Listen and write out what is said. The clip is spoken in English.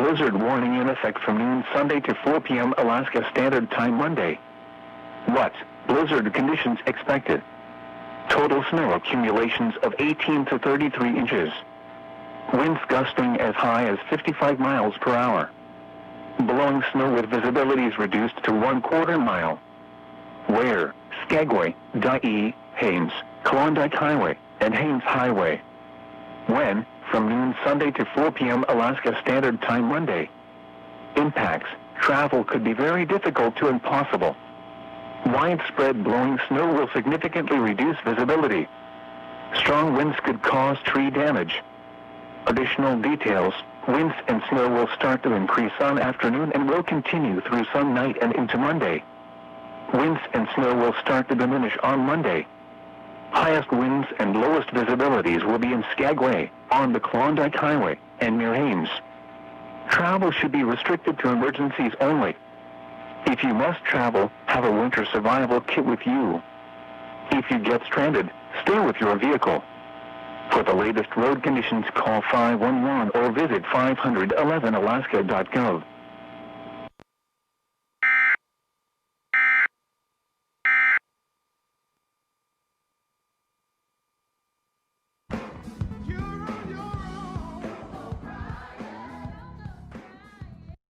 Blizzard warning in effect from noon Sunday to 4 p.m. Alaska Standard Time Monday. What? Blizzard conditions expected. Total snow accumulations of 18 to 33 inches. Winds gusting as high as 55 miles per hour. Blowing snow with visibilities reduced to 1/4 mile. Where? Skagway, Dyea, Haines, Klondike Highway, and Haines Highway. When? From noon Sunday to 4 p.m. Alaska Standard Time Monday. Impacts. Travel could be very difficult to impossible. Widespread blowing snow will significantly reduce visibility. Strong winds could cause tree damage. Additional details. Winds and snow will start to increase on afternoon and will continue through some night and into Monday. Winds and snow will start to diminish on Monday. Highest winds and lowest visibilities will be in Skagway, on the Klondike Highway, and near Haines. Travel should be restricted to emergencies only. If you must travel, have a winter survival kit with you. If you get stranded, stay with your vehicle. For the latest road conditions, call 511 or visit 511alaska.gov.